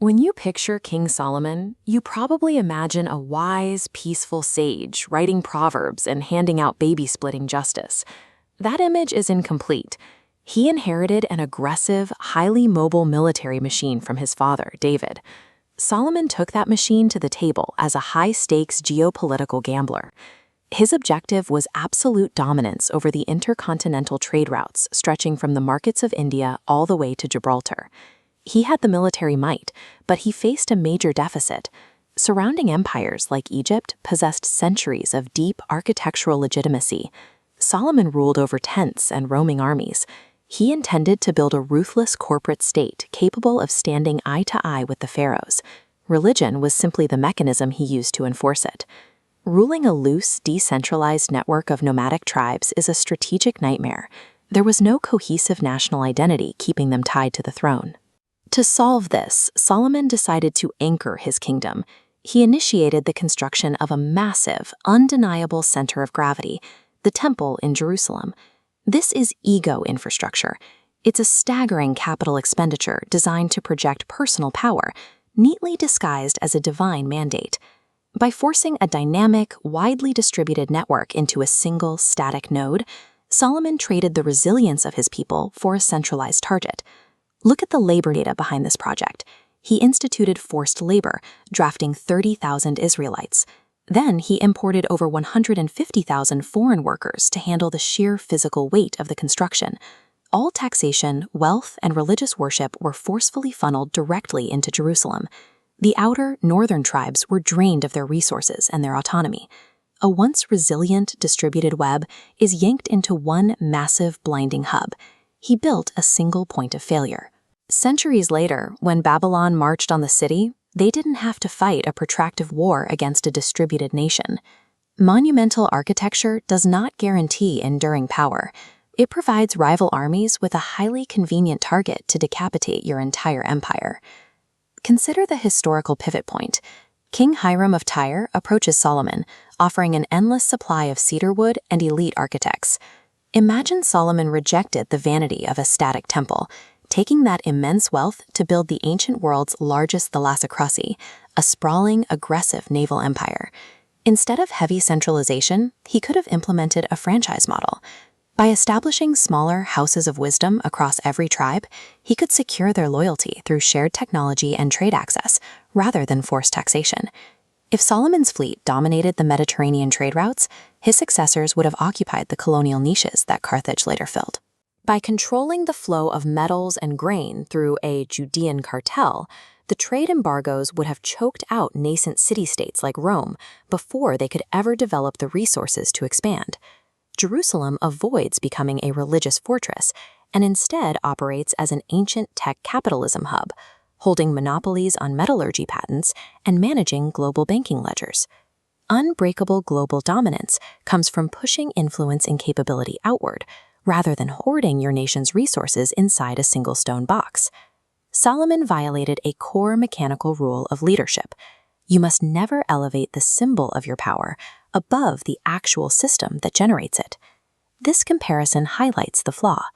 When you picture King Solomon, you probably imagine a wise, peaceful sage writing proverbs and handing out baby-splitting justice. That image is incomplete. He inherited an aggressive, highly mobile military machine from his father, David. Solomon took that machine to the table as a high-stakes geopolitical gambler. His objective was absolute dominance over the intercontinental trade routes stretching from the markets of India all the way to Gibraltar. He had the military might, but he faced a major deficit. Surrounding empires like Egypt possessed centuries of deep architectural legitimacy. Solomon ruled over tents and roaming armies. He intended to build a ruthless corporate state capable of standing eye to eye with the pharaohs. Religion was simply the mechanism he used to enforce it. Ruling a loose, decentralized network of nomadic tribes is a strategic nightmare. There was no cohesive national identity keeping them tied to the throne. To solve this, Solomon decided to anchor his kingdom. He initiated the construction of a massive, undeniable center of gravity, the Temple in Jerusalem. This is ego infrastructure. It's a staggering capital expenditure designed to project personal power, neatly disguised as a divine mandate. By forcing a dynamic, widely distributed network into a single, static node, Solomon traded the resilience of his people for a centralized target. Look at the labor data behind this project. He instituted forced labor, drafting 30,000 Israelites. Then he imported over 150,000 foreign workers to handle the sheer physical weight of the construction. All taxation, wealth, and religious worship were forcefully funneled directly into Jerusalem. The outer, northern tribes were drained of their resources and their autonomy. A once resilient, distributed web is yanked into one massive, blinding hub. He built a single point of failure. Centuries later, when Babylon marched on the city, they didn't have to fight a protracted war against a distributed nation. Monumental architecture does not guarantee enduring power. It provides rival armies with a highly convenient target to decapitate your entire empire. Consider the historical pivot point. King Hiram of Tyre approaches Solomon, offering an endless supply of cedar wood and elite architects. Imagine Solomon rejected the vanity of a static temple, taking that immense wealth to build the ancient world's largest thalassocracy, a sprawling, aggressive naval empire. Instead of heavy centralization, he could have implemented a franchise model. By establishing smaller houses of wisdom across every tribe, he could secure their loyalty through shared technology and trade access, rather than forced taxation. If Solomon's fleet dominated the Mediterranean trade routes, his successors would have occupied the colonial niches that Carthage later filled. By controlling the flow of metals and grain through a Judean cartel, the trade embargoes would have choked out nascent city-states like Rome before they could ever develop the resources to expand. Jerusalem avoids becoming a religious fortress and instead operates as an ancient tech-capitalism hub, holding monopolies on metallurgy patents and managing global banking ledgers. Unbreakable global dominance comes from pushing influence and capability outward, rather than hoarding your nation's resources inside a single stone box. Solomon violated a core mechanical rule of leadership. You must never elevate the symbol of your power above the actual system that generates it. This comparison highlights the flaw.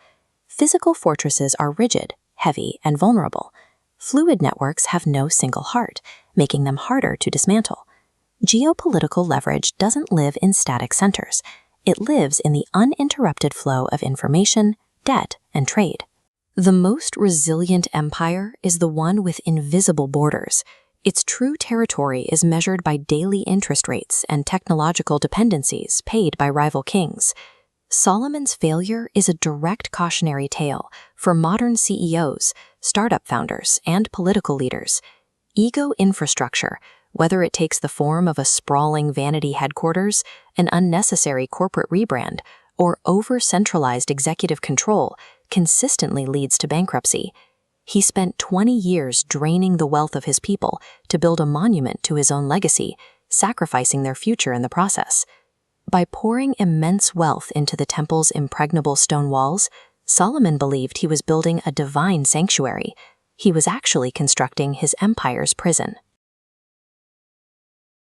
Physical fortresses are rigid, heavy, and vulnerable. Fluid networks have no single heart, making them harder to dismantle. Geopolitical leverage doesn't live in static centers. It lives in the uninterrupted flow of information, debt, and trade. The most resilient empire is the one with invisible borders. Its true territory is measured by daily interest rates and technological dependencies paid by rival kings. Solomon's failure is a direct cautionary tale for modern CEOs, startup founders, and political leaders. Ego infrastructure, whether it takes the form of a sprawling vanity headquarters, an unnecessary corporate rebrand, or over-centralized executive control, consistently leads to bankruptcy. He spent 20 years draining the wealth of his people to build a monument to his own legacy, sacrificing their future in the process. By pouring immense wealth into the temple's impregnable stone walls, Solomon believed he was building a divine sanctuary. He was actually constructing his empire's prison.